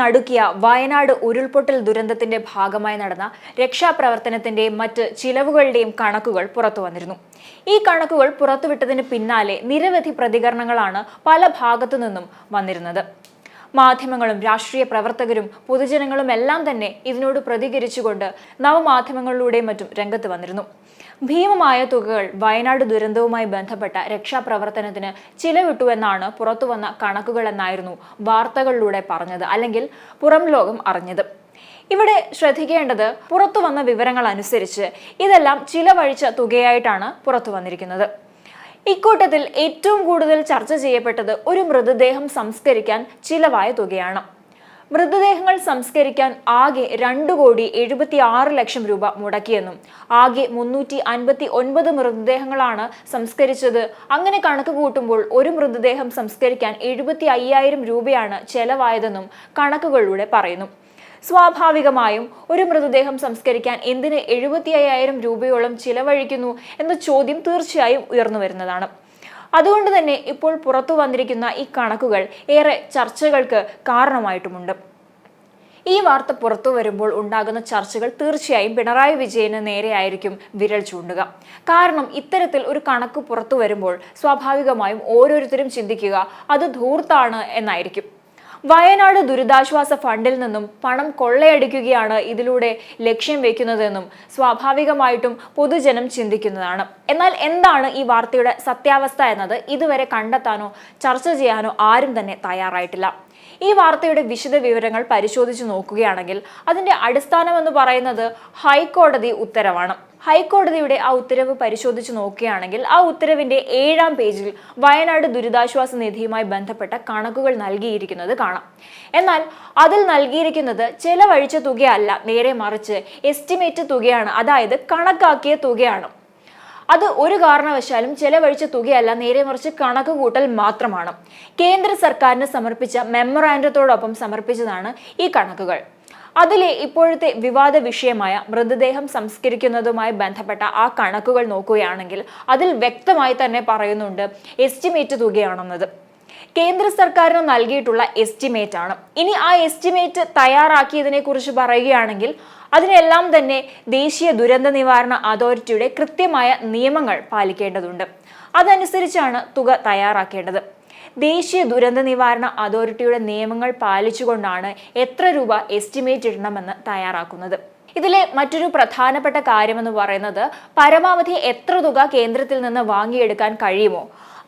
നടുക്കിയ വയനാട് ഉരുൾപൊട്ടൽ ദുരന്തത്തിന്റെ ഭാഗമായി നടന്ന രക്ഷാപ്രവർത്തനത്തിന്റെയും മറ്റ് ചിലവുകളുടെയും കണക്കുകൾ പുറത്തുവന്നിരുന്നു. ഈ കണക്കുകൾ പുറത്തുവിട്ടതിന് പിന്നാലെ നിരവധി പ്രതികരണങ്ങളാണ് പല ഭാഗത്തു നിന്നും വന്നിരുന്നത്. മാധ്യമങ്ങളും രാഷ്ട്രീയ പ്രവർത്തകരും പൊതുജനങ്ങളും എല്ലാം തന്നെ ഇതിനോട് പ്രതികരിച്ചുകൊണ്ട് നവമാധ്യമങ്ങളിലൂടെയും മറ്റും രംഗത്ത് വന്നിരുന്നു. ഭീമമായ തുകകൾ വയനാട് ദുരന്തവുമായി ബന്ധപ്പെട്ട രക്ഷാപ്രവർത്തനത്തിന് ചിലവിട്ടുവെന്നാണ് പുറത്തുവന്ന കണക്കുകൾ എന്നായിരുന്നു വാർത്തകളിലൂടെ പറഞ്ഞത്, അല്ലെങ്കിൽ പുറം ലോകം അറിഞ്ഞത്. ഇവിടെ ശ്രദ്ധിക്കേണ്ടത്, പുറത്തു വന്ന വിവരങ്ങൾ അനുസരിച്ച് ഇതെല്ലാം ചിലവഴിച്ച തുകയായിട്ടാണ് പുറത്തു വന്നിരിക്കുന്നത്. ഇക്കൂട്ടത്തിൽ ഏറ്റവും കൂടുതൽ ചർച്ച ചെയ്യപ്പെട്ടത് ഒരു മൃതദേഹം സംസ്കരിക്കാൻ ചിലവായ തുകയാണ്. മൃതദേഹങ്ങൾ സംസ്കരിക്കാൻ ആകെ 2,76,00,000 രൂപ മുടക്കിയെന്നും ആകെ 359 മൃതദേഹങ്ങളാണ് സംസ്കരിച്ചത്. അങ്ങനെ കണക്ക് കൂട്ടുമ്പോൾ ഒരു മൃതദേഹം സംസ്കരിക്കാൻ 75,000 രൂപയാണ് ചെലവായതെന്നും കണക്കുകളിലൂടെ പറയുന്നു. സ്വാഭാവികമായും ഒരു മൃതദേഹം സംസ്കരിക്കാൻ എന്തിന് 75,000 രൂപയോളം ചിലവഴിക്കുന്നു എന്ന ചോദ്യം തീർച്ചയായും ഉയർന്നു വരുന്നതാണ്. അതുകൊണ്ട് തന്നെ ഇപ്പോൾ പുറത്തു വന്നിരിക്കുന്ന ഈ കണക്കുകൾ ഏറെ ചർച്ചകൾക്ക് കാരണമായിട്ടുമുണ്ട്. ഈ വാർത്ത പുറത്തു വരുമ്പോൾ ഉണ്ടാകുന്ന ചർച്ചകൾ തീർച്ചയായും പിണറായി വിജയന് നേരെയായിരിക്കും വിരൽ ചൂണ്ടുക. കാരണം ഇത്തരത്തിൽ ഒരു കണക്ക് പുറത്തു വരുമ്പോൾ സ്വാഭാവികമായും ഓരോരുത്തരും ചിന്തിക്കുക അത് ധൂർത്താണ് എന്നായിരിക്കും. വയനാട് ദുരിതാശ്വാസ ഫണ്ടിൽ നിന്നും പണം കൊള്ളയടിക്കുകയാണ് ഇതിലൂടെ ലക്ഷ്യം വെക്കുന്നതെന്നും സ്വാഭാവികമായിട്ടും പൊതുജനം ചിന്തിക്കുന്നതാണ്. എന്നാൽ എന്താണ് ഈ വാർത്തയുടെ സത്യാവസ്ഥ എന്നത് ഇതുവരെ കണ്ടെത്താനോ ചർച്ച ചെയ്യാനോ ആരും തന്നെ തയ്യാറായിട്ടില്ല. ഈ വാർത്തയുടെ വിശദ വിവരങ്ങൾ പരിശോധിച്ച് നോക്കുകയാണെങ്കിൽ അതിന്റെ അടിസ്ഥാനമെന്ന് പറയുന്നത് ഹൈക്കോടതി ഉത്തരവാണ്. ഹൈക്കോടതിയുടെ ആ ഉത്തരവ് പരിശോധിച്ച് നോക്കുകയാണെങ്കിൽ ആ ഉത്തരവിന്റെ 7-ാം പേജിൽ വയനാട് ദുരിതാശ്വാസ നിധിയുമായി ബന്ധപ്പെട്ട കണക്കുകൾ നൽകിയിരിക്കുന്നത് കാണാം. എന്നാൽ അതിൽ നൽകിയിരിക്കുന്നത് ചെലവഴിച്ച തുകയല്ല, നേരെ മറിച്ച് എസ്റ്റിമേറ്റ് തുകയാണ്, അതായത് കണക്കാക്കിയ തുകയാണ്. അത് ഒരു കാരണവശാലും ചെലവഴിച്ച തുകയല്ല, നേരെ മറിച്ച് കണക്ക് കൂട്ടൽ മാത്രമാണ്. കേന്ദ്ര സർക്കാരിന് സമർപ്പിച്ച മെമ്മറാൻഡത്തോടൊപ്പം സമർപ്പിച്ചതാണ് ഈ കണക്കുകൾ. അതിലെ ഇപ്പോഴത്തെ വിവാദ വിഷയമായ മൃതദേഹം സംസ്കരിക്കുന്നതുമായി ബന്ധപ്പെട്ട ആ കണക്കുകൾ നോക്കുകയാണെങ്കിൽ അതിൽ വ്യക്തമായി തന്നെ പറയുന്നുണ്ട് എസ്റ്റിമേറ്റ് തുകയാണെന്നത്. കേന്ദ്ര സർക്കാരിന് നൽകിയിട്ടുള്ള എസ്റ്റിമേറ്റ് ആണ്. ഇനി ആ എസ്റ്റിമേറ്റ് തയ്യാറാക്കിയതിനെ കുറിച്ച് പറയുകയാണെങ്കിൽ അതിനെല്ലാം തന്നെ ദേശീയ ദുരന്ത നിവാരണ അതോറിറ്റിയുടെ കൃത്യമായ നിയമങ്ങൾ പാലിക്കേണ്ടതുണ്ട്. അതനുസരിച്ചാണ് തുക തയ്യാറാക്കേണ്ടത്. ദേശീയ ദുരന്ത നിവാരണ അതോറിറ്റിയുടെ നിയമങ്ങൾ പാലിച്ചുകൊണ്ടാണ് എത്ര രൂപ എസ്റ്റിമേറ്റ് ഇടണമെന്ന് തയ്യാറാക്കുന്നത്. ഇതിലെ മറ്റൊരു പ്രധാനപ്പെട്ട കാര്യമെന്ന് പറയുന്നത് പരമാവധി എത്ര തുക കേന്ദ്രത്തിൽ നിന്ന് വാങ്ങിയെടുക്കാൻ കഴിയുമോ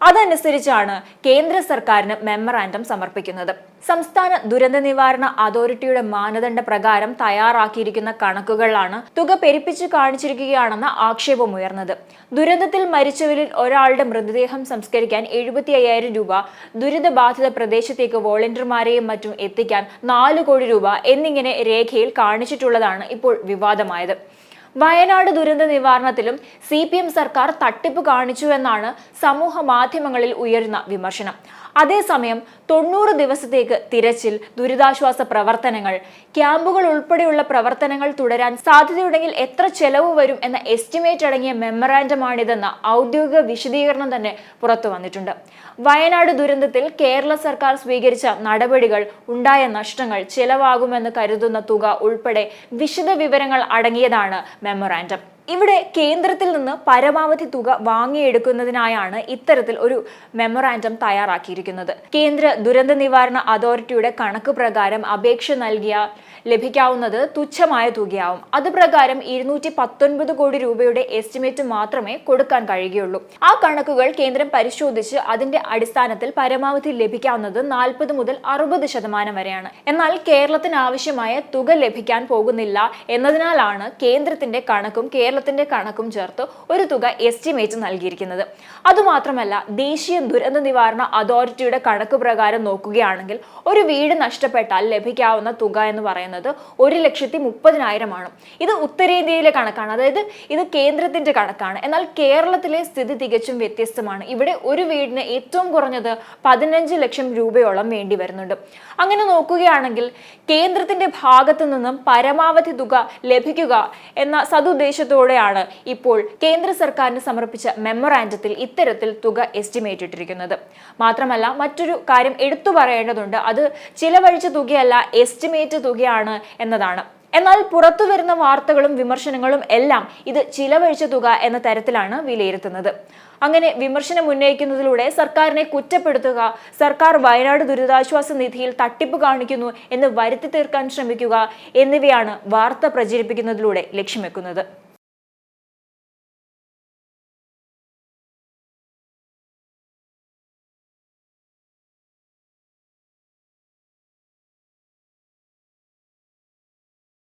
അതനുസരിച്ചാണ് കേന്ദ്ര സർക്കാരിന് മെമ്മറാൻഡം സമർപ്പിക്കുന്നത്. സംസ്ഥാന ദുരന്ത നിവാരണ അതോറിറ്റിയുടെ മാനദണ്ഡ പ്രകാരം തയ്യാറാക്കിയിരിക്കുന്ന കണക്കുകളാണ് തുക പെരുപ്പിച്ച് കാണിച്ചിരിക്കുകയാണെന്ന ആക്ഷേപമുയർന്നത്. ദുരന്തത്തിൽ മരിച്ചവരിൽ ഒരാളുടെ മൃതദേഹം സംസ്കരിക്കാൻ 75,000 രൂപ, ദുരിതബാധിത പ്രദേശത്തേക്ക് വോളണ്ടിയർമാരെയും മറ്റും എത്തിക്കാൻ 4 കോടി രൂപ എന്നിങ്ങനെ രേഖയിൽ കാണിച്ചിട്ടുള്ളതാണ് ഇപ്പോൾ വിവാദമായത്. വയനാട് ദുരന്ത നിവാരണത്തിലും CPM സർക്കാർ തട്ടിപ്പ് കാണിച്ചുവെന്നാണ് സമൂഹ മാധ്യമങ്ങളിൽ ഉയരുന്ന വിമർശനം. അതേസമയം 90 ദിവസത്തേക്ക് തിരച്ചിൽ, ദുരിതാശ്വാസ പ്രവർത്തനങ്ങൾ, ക്യാമ്പുകൾ ഉൾപ്പെടെയുള്ള പ്രവർത്തനങ്ങൾ തുടരാൻ സാധ്യതയുണ്ടെങ്കിൽ എത്ര ചെലവ് വരും എന്ന എസ്റ്റിമേറ്റ് അടങ്ങിയ മെമ്മറാൻഡമാണിതെന്ന ഔദ്യോഗിക വിശദീകരണം തന്നെ പുറത്തു വന്നിട്ടുണ്ട്. വയനാട് ദുരന്തത്തിൽ കേരള സർക്കാർ സ്വീകരിച്ച നടപടികൾ, ഉണ്ടായ നഷ്ടങ്ങൾ, ചെലവാകുമെന്ന് കരുതുന്ന തുക ഉൾപ്പെടെ വിശദ വിവരങ്ങൾ അടങ്ങിയതാണ് മെമ്മറാൻഡം. ഇവിടെ കേന്ദ്രത്തിൽ നിന്ന് പരമാവധി തുക വാങ്ങിയെടുക്കുന്നതിനായാണ് ഇത്തരത്തിൽ ഒരു മെമ്മറാൻഡം തയ്യാറാക്കിയിരിക്കുന്നത്. കേന്ദ്ര ദുരന്ത നിവാരണ അതോറിറ്റിയുടെ കണക്ക് പ്രകാരം അപേക്ഷ നൽകിയാൽ ലഭിക്കാവുന്നത് തുച്ഛമായ തുകയാവും. അത് പ്രകാരം 219 കോടി രൂപയുടെ എസ്റ്റിമേറ്റ് മാത്രമേ കൊടുക്കാൻ കഴിയുകയുള്ളൂ. ആ കണക്കുകൾ കേന്ദ്രം പരിശോധിച്ച് അതിന്റെ അടിസ്ഥാനത്തിൽ പരമാവധി ലഭിക്കാവുന്നത് 40 മുതൽ 60% വരെയാണ്. എന്നാൽ കേരളത്തിന് ആവശ്യമായ തുക ലഭിക്കാൻ പോകുന്നില്ല എന്നതിനാലാണ് കേന്ദ്രത്തിന്റെ കണക്കും കേരളത്തിന്റെ കണക്കും ചേർത്ത് ഒരു തുക എസ്റ്റിമേറ്റ് നൽകിയിരിക്കുന്നത്. അതുമാത്രമല്ല, ദേശീയ ദുരന്ത നിവാരണ അതോറിറ്റിയുടെ കണക്ക് പ്രകാരം നോക്കുകയാണെങ്കിൽ ഒരു വീട് നഷ്ടപ്പെട്ടാൽ ലഭിക്കാവുന്ന തുക എന്ന് പറയുന്നത് 1,30,000 ഇത് ഉത്തരേന്ത്യയിലെ കണക്കാണ്, അതായത് ഇത് കേന്ദ്രത്തിന്റെ കണക്കാണ്. എന്നാൽ കേരളത്തിലെ സ്ഥിതി തികച്ചും വ്യത്യസ്തമാണ്. ഇവിടെ ഒരു വീടിന് ഏറ്റവും കുറഞ്ഞത് 15 ലക്ഷം രൂപയോളം വേണ്ടി വരുന്നുണ്ട്. അങ്ങനെ നോക്കുകയാണെങ്കിൽ കേന്ദ്രത്തിന്റെ ഭാഗത്തു നിന്നും പരമാവധി തുക ലഭിക്കുക എന്ന സതുദ്ദേശത്തോടെ വന്നതോടെയാണ് ഇപ്പോൾ കേന്ദ്ര സർക്കാരിന് സമർപ്പിച്ച മെമ്മോറാൻഡത്തിൽ ഇത്തരത്തിൽ തുക എസ്റ്റിമേറ്റ് ഇട്ടിരിക്കുന്നത്. മാത്രമല്ല മറ്റൊരു കാര്യം എടുത്തു പറയേണ്ടതുണ്ട്, അത് ചിലവഴിച്ച തുകയല്ല, എസ്റ്റിമേറ്റ് തുകയാണ് എന്നതാണ്. എന്നാൽ പുറത്തു വരുന്ന വാർത്തകളും വിമർശനങ്ങളും എല്ലാം ഇത് ചിലവഴിച്ച തുക എന്ന തരത്തിലാണ് വിലയിരുത്തുന്നത്. അങ്ങനെ വിമർശനം ഉന്നയിക്കുന്നതിലൂടെ സർക്കാരിനെ കുറ്റപ്പെടുത്തുക, സർക്കാർ വയനാട് ദുരിതാശ്വാസ നിധിയിൽ തട്ടിപ്പ് കാണിക്കുന്നു എന്ന് വരുത്തി തീർക്കാൻ ശ്രമിക്കുക എന്നിവയാണ് വാർത്ത പ്രചരിപ്പിക്കുന്നതിലൂടെ ലക്ഷ്യം വെക്കുന്നത്.